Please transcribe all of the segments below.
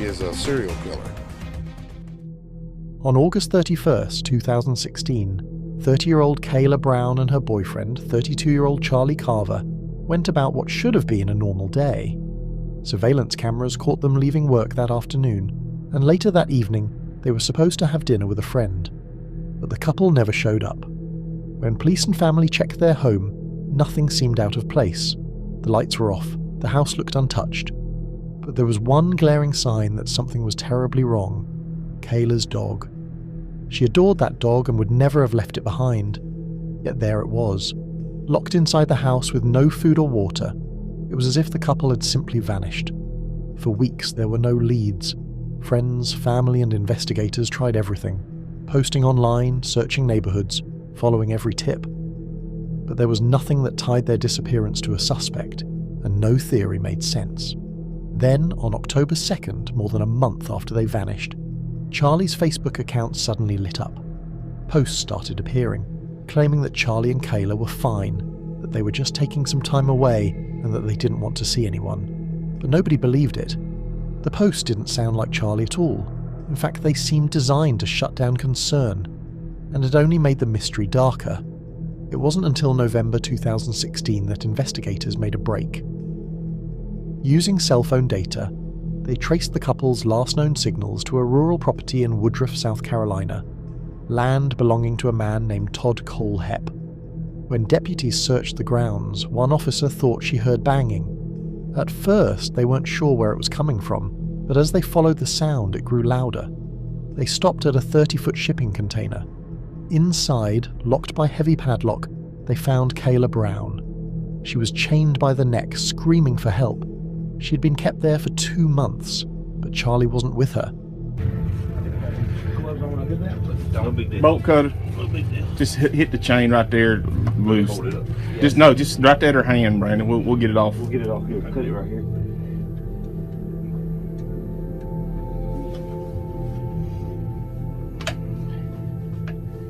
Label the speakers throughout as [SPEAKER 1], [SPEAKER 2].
[SPEAKER 1] he is a serial killer.
[SPEAKER 2] On August 31st, 2016, 30-year-old Kayla Brown and her boyfriend, 32-year-old Charlie Carver, went about what should have been a normal day. Surveillance cameras caught them leaving work that afternoon, and later that evening, they were supposed to have dinner with a friend. But the couple never showed up. When police and family checked their home, nothing seemed out of place. The lights were off, the house looked untouched. But there was one glaring sign that something was terribly wrong: Kayla's dog. She adored that dog and would never have left it behind. Yet there it was, locked inside the house with no food or water. It was as if the couple had simply vanished. For weeks there were no leads. Friends, family and investigators tried everything, posting online, searching neighborhoods, following every tip. But there was nothing that tied their disappearance to a suspect, and no theory made sense. Then, on October 2nd, more than a month after they vanished, Charlie's Facebook account suddenly lit up. Posts started appearing, claiming that Charlie and Kayla were fine, that they were just taking some time away and that they didn't want to see anyone. But nobody believed it. The posts didn't sound like Charlie at all. In fact, they seemed designed to shut down concern, and it only made the mystery darker. It wasn't until November 2016 that investigators made a break. Using cell phone data, they traced the couple's last known signals to a rural property in Woodruff, South Carolina, land belonging to a man named Todd Kohlhepp. When deputies searched the grounds, one officer thought she heard banging. At first, they weren't sure where it was coming from, but as they followed the sound, it grew louder. They stopped at a 30-foot shipping container. Inside, locked by heavy padlock, they found Kayla Brown. She was chained by the neck, screaming for help. She had been kept there for 2 months, but Charlie wasn't with her.
[SPEAKER 3] Bolt cutter. Just hit the chain right there, loose. Just right there at her hand, Brandon. We'll get it off.
[SPEAKER 4] We'll get it off here. Cut it right here.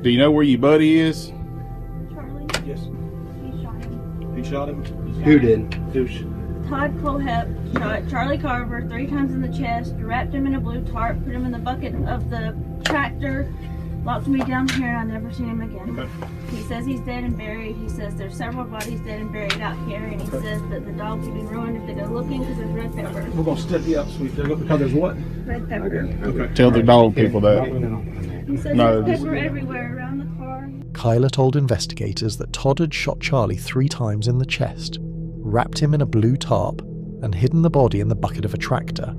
[SPEAKER 3] Do you know where your buddy is?
[SPEAKER 5] Charlie?
[SPEAKER 4] Yes.
[SPEAKER 5] He shot him.
[SPEAKER 4] He shot him?
[SPEAKER 6] Who did?
[SPEAKER 5] Todd Kohlhepp shot Charlie Carver 3 times in the chest, wrapped him in a blue tarp, put him in the bucket of the tractor, locked me down here, and I never seen him again.
[SPEAKER 4] Okay.
[SPEAKER 5] He says he's dead and buried. He says there's several bodies dead and buried out here, and he says that the dogs will be ruined if they go looking because there's red pepper.
[SPEAKER 4] We're going to step you up, sweet. Because there's what?
[SPEAKER 5] Red pepper.
[SPEAKER 4] Okay.
[SPEAKER 3] Tell the dog people that.
[SPEAKER 5] He says
[SPEAKER 3] No,
[SPEAKER 5] there's pepper everywhere around the car.
[SPEAKER 2] Kyla told investigators that Todd had shot Charlie 3 times in the chest, wrapped him in a blue tarp, and hidden the body in the bucket of a tractor.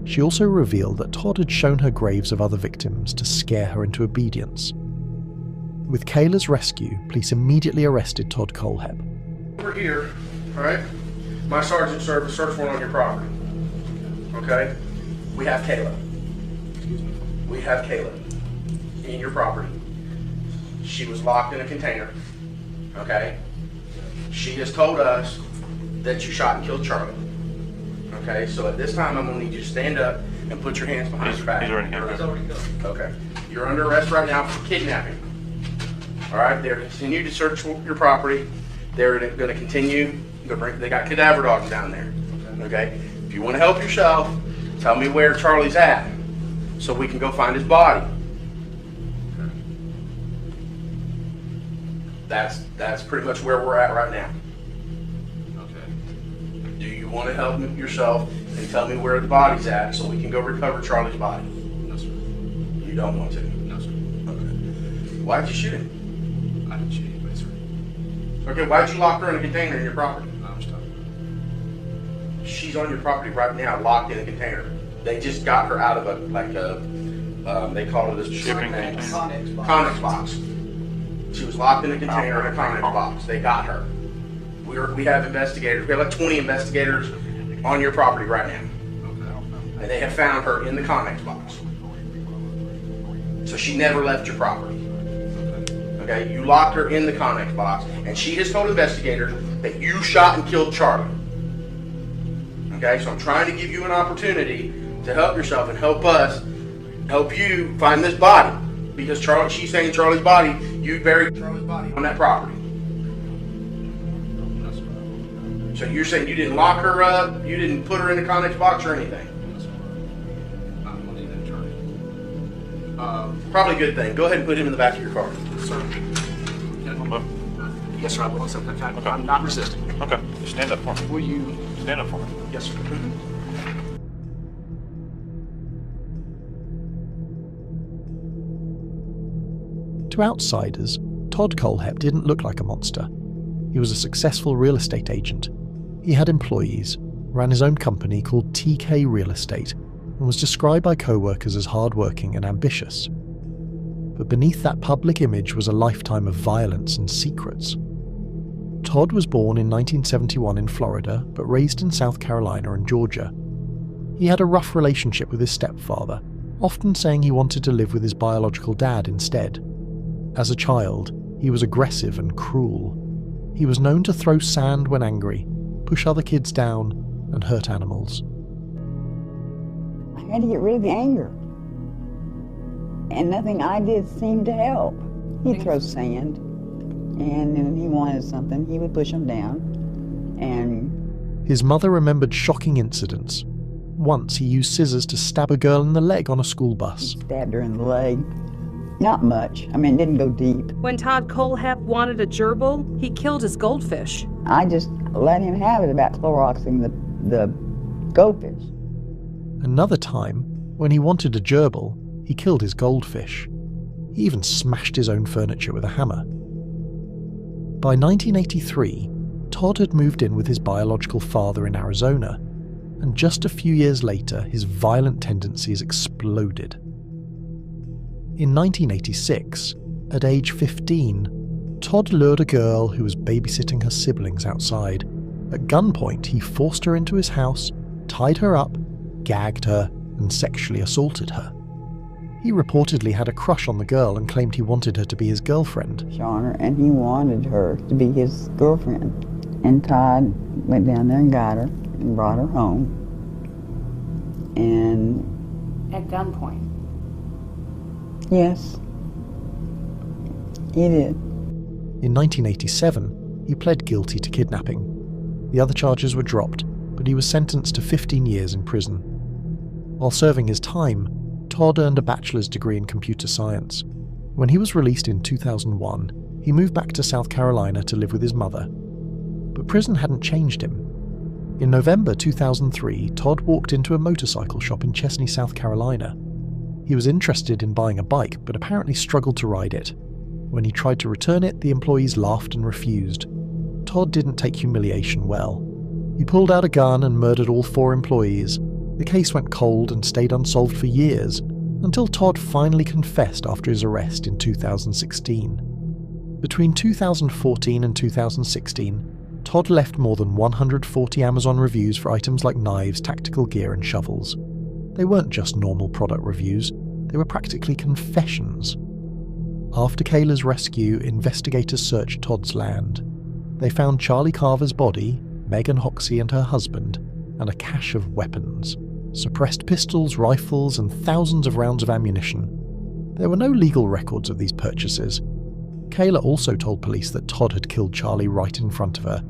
[SPEAKER 2] She also revealed that Todd had shown her graves of other victims to scare her into obedience. With Kayla's rescue, police immediately arrested Todd Kohlhepp.
[SPEAKER 7] Over here, all right? My sergeant served a search warrant on your property. Okay? We have Kayla. We have Kayla in your property. She was locked in a container. Okay? She has told us that you shot and killed Charlie. Okay, so at this time, I'm gonna need you to stand up and put your hands behind your back.
[SPEAKER 8] He's already handcuffed.
[SPEAKER 7] Okay. You're under arrest right now for kidnapping. All right, they're continue to search your property. They're gonna continue, they got cadaver dogs down there. Okay, if you wanna help yourself, tell me where Charlie's at so we can go find his body. That's pretty much where we're at right now. Do you want to help yourself and tell me where the body's at so we can go recover Charlie's body?
[SPEAKER 8] No, sir.
[SPEAKER 7] You don't want to?
[SPEAKER 8] No, sir.
[SPEAKER 7] Okay. Why'd you shoot him?
[SPEAKER 8] I didn't shoot anybody, sir.
[SPEAKER 7] Okay, why'd you lock her in a container in your property?
[SPEAKER 8] I was talking.
[SPEAKER 7] She's on your property right now, locked in a container. They just got her out of they call it a
[SPEAKER 8] Shipping container.
[SPEAKER 7] Connex box. She was locked in a container in a Connex box. They got her. We have investigators. We have like 20 investigators on your property right now. And they have found her in the Connex box. So she never left your property. Okay, you locked her in the Connex box, and she has told investigators that you shot and killed Charlie. Okay, so I'm trying to give you an opportunity to help yourself and help us, help you find this body. Because she's saying Charlie's body, you buried Charlie's body on that property. So you're saying you didn't lock her up, you didn't put her in the Connex box or anything? Probably a good thing. Go ahead and put him in the back of your car.
[SPEAKER 8] Sir. Yes, sir. I will accept that. Okay. I'm not resisting.
[SPEAKER 3] Okay. Stand up for me.
[SPEAKER 8] Will you?
[SPEAKER 3] Stand up for me.
[SPEAKER 8] Yes, sir.
[SPEAKER 2] To outsiders, Todd Kohlhepp didn't look like a monster. He was a successful real estate agent. He had employees, ran his own company called TK Real Estate, and was described by co-workers as hardworking and ambitious. But beneath that public image was a lifetime of violence and secrets. Todd was born in 1971 in Florida, but raised in South Carolina and Georgia. He had a rough relationship with his stepfather, often saying he wanted to live with his biological dad instead. As a child, he was aggressive and cruel. He was known to throw sand when angry, push other kids down, and hurt animals.
[SPEAKER 1] I had to get rid of the anger. And nothing I did seemed to help. He'd throw sand, and when he wanted something, he would push them down. And
[SPEAKER 2] his mother remembered shocking incidents. Once he used scissors to stab a girl in the leg on a school bus.
[SPEAKER 1] he stabbed her in the leg. Not much. I mean, it didn't go deep.
[SPEAKER 6] When Todd Kohlhepp wanted a gerbil, he killed his goldfish.
[SPEAKER 1] I just let him have it about Cloroxing the goldfish.
[SPEAKER 2] Another time, when he wanted a gerbil, he killed his goldfish. He even smashed his own furniture with a hammer. By 1983, Todd had moved in with his biological father in Arizona, and just a few years later, his violent tendencies exploded. In 1986, at age 15, Todd lured a girl who was babysitting her siblings outside. At gunpoint, he forced her into his house, tied her up, gagged her, and sexually assaulted her. He reportedly had a crush on the girl and claimed he wanted her to be his girlfriend.
[SPEAKER 1] Shot her, and he wanted her to be his girlfriend. And Todd went down there and got her and brought her home. And
[SPEAKER 6] At gunpoint.
[SPEAKER 1] yes, he did.
[SPEAKER 2] In 1987, he pled guilty to kidnapping. The other charges were dropped, but he was sentenced to 15 years in prison. While serving his time, Todd earned a bachelor's degree in computer science. When he was released in 2001, he moved back to South Carolina to live with his mother. But prison hadn't changed him. In November 2003, Todd walked into a motorcycle shop in Chesney, South Carolina. He was interested in buying a bike, but apparently struggled to ride it. When he tried to return it, the employees laughed and refused. Todd didn't take humiliation well. He pulled out a gun and murdered all 4 employees. The case went cold and stayed unsolved for years, until Todd finally confessed after his arrest in 2016. Between 2014 and 2016, Todd left more than 140 Amazon reviews for items like knives, tactical gear, and shovels. They weren't just normal product reviews, they were practically confessions. After Kayla's rescue, investigators searched Todd's land. They found Charlie Carver's body, Megan Hoxie and her husband, and a cache of weapons. Suppressed pistols, rifles, and thousands of rounds of ammunition. There were no legal records of these purchases. Kayla also told police that Todd had killed Charlie right in front of her,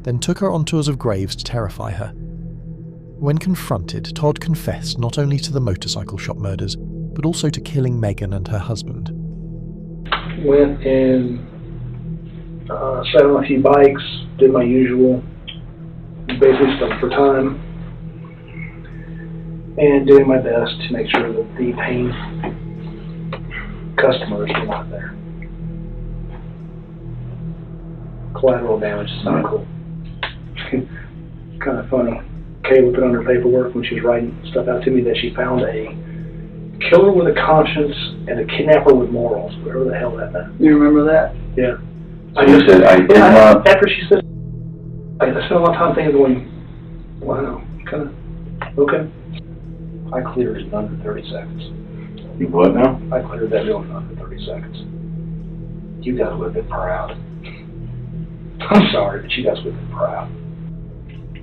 [SPEAKER 2] then took her on tours of graves to terrify her. When confronted, Todd confessed not only to the motorcycle shop murders, but also to killing Megan and her husband.
[SPEAKER 4] Went and sat on a few bikes, did my usual basic stuff for time, and doing my best to make sure that the paying customers were not there. Collateral damage is not cool. Kind of funny. Kayla put on her paperwork when she was writing stuff out to me that she found a killer with a conscience and a kidnapper with morals, whatever the hell that meant. You remember that? Yeah. After she said, I spent a lot of time thinking, going, wow, kind of, okay. I cleared it in under 30 seconds.
[SPEAKER 3] You what now?
[SPEAKER 4] I cleared that bill in under 30 seconds. You guys would have been proud. I'm sorry, but you guys would have been proud.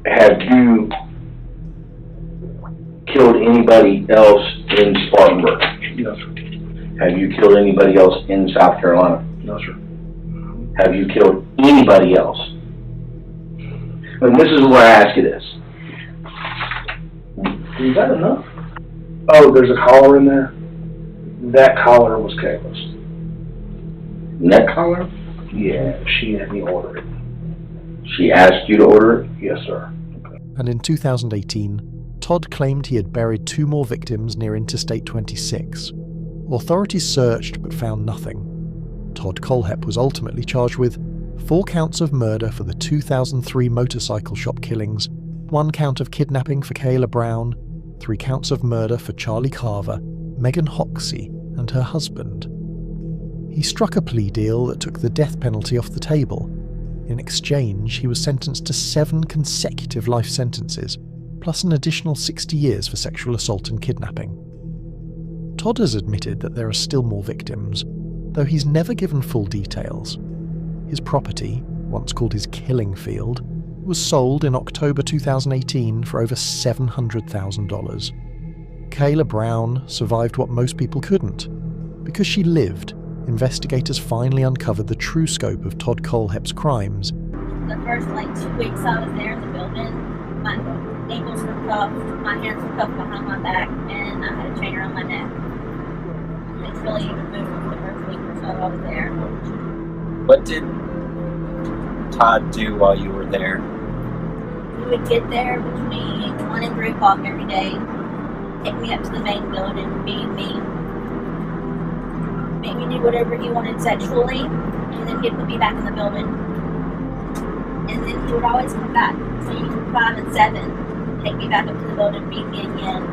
[SPEAKER 9] Have you killed anybody else in Spartanburg?
[SPEAKER 4] No, sir.
[SPEAKER 9] Have you killed anybody else in South Carolina?
[SPEAKER 4] No, sir.
[SPEAKER 9] Have you killed anybody else? And this is where I ask you this.
[SPEAKER 4] Is that enough? Oh, there's a collar in there. That collar was Kayla's.
[SPEAKER 9] Neck collar?
[SPEAKER 4] Yeah, she had me order it.
[SPEAKER 9] She asked you to order it?
[SPEAKER 4] Yes, sir.
[SPEAKER 2] And in 2018, Todd claimed he had buried 2 more victims near Interstate 26. Authorities searched but found nothing. Todd Kohlhepp was ultimately charged with 4 counts of murder for the 2003 motorcycle shop killings, 1 count of kidnapping for Kayla Brown, 3 counts of murder for Charlie Carver, Megan Hoxie, and her husband. He struck a plea deal that took the death penalty off the table. In exchange, he was sentenced to 7 consecutive life sentences, plus an additional 60 years for sexual assault and kidnapping. Todd has admitted that there are still more victims, though he's never given full details. His property, once called his killing field, was sold in October 2018 for over $700,000. Kayla Brown survived what most people couldn't. Because she lived, investigators finally uncovered the true scope of Todd Kohlhepp's crimes.
[SPEAKER 5] The first 2 weeks I was there in the building, my ankles were cuffed, my hands were cuffed behind my back, and I had a chain around my neck. It's really even moved the first week or so I was there.
[SPEAKER 10] What did Todd do while you were there?
[SPEAKER 5] He would get there between 1 and 3 o'clock every day, take me up to the main building, beat me, make me do whatever he wanted sexually, and then he'd put me back in the building. And then he would always come back between 5 and 7, take me back up to the building, beat me again,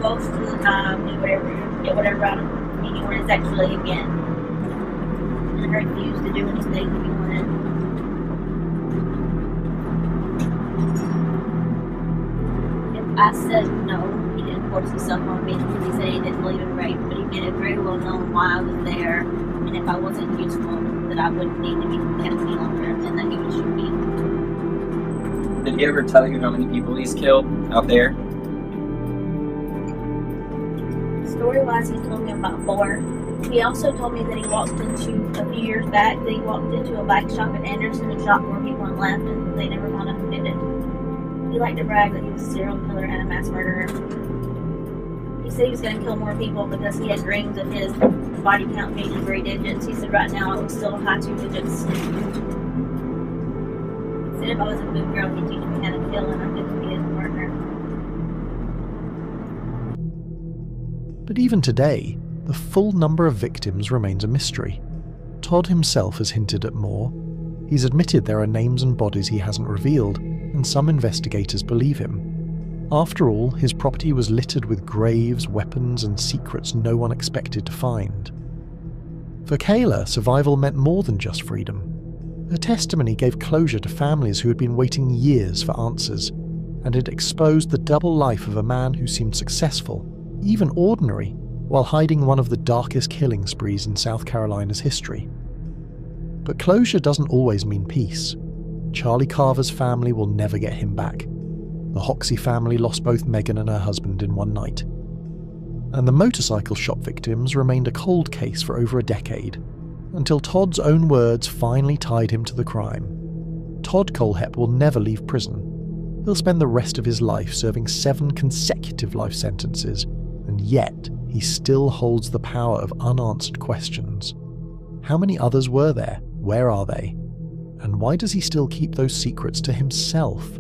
[SPEAKER 5] most of the time, do whatever, get whatever out of me he wanted sexually again. And I refused to do anything he wanted. If I said no, he didn't force himself on me. He said he didn't believe in rape, but he made it very well known why I was there, and if I wasn't useful, that I wouldn't need to be kept any longer, and that he would shoot me.
[SPEAKER 10] Did he ever tell you how many people he's killed out there?
[SPEAKER 5] Story-wise, he told me about 4. He also told me that he walked into, a few years back, that he walked into a bike shop in Anderson and shot 4 people and left, and they never found out who did it. He liked to brag that he was a serial killer and a mass murderer. He said he was going to kill more people because he had dreams of his body count being in 3 digits. He said right now it was still high 2 digits. He said if I was a good girl, he'd teach me how to kill, and I couldn't be his partner.
[SPEAKER 2] But even today, the full number of victims remains a mystery. Todd himself has hinted at more. He's admitted there are names and bodies he hasn't revealed, and some investigators believe him. After all, his property was littered with graves, weapons, and secrets no one expected to find. For Kayla, survival meant more than just freedom. Her testimony gave closure to families who had been waiting years for answers, and it exposed the double life of a man who seemed successful, even ordinary, while hiding one of the darkest killing sprees in South Carolina's history. But closure doesn't always mean peace. Charlie Carver's family will never get him back. The Hoxie family lost both Megan and her husband in one night. And the motorcycle shop victims remained a cold case for over a decade, until Todd's own words finally tied him to the crime. Todd Kohlhepp will never leave prison. He'll spend the rest of his life serving 7 consecutive life sentences, and yet he still holds the power of unanswered questions. How many others were there? Where are they? And why does he still keep those secrets to himself?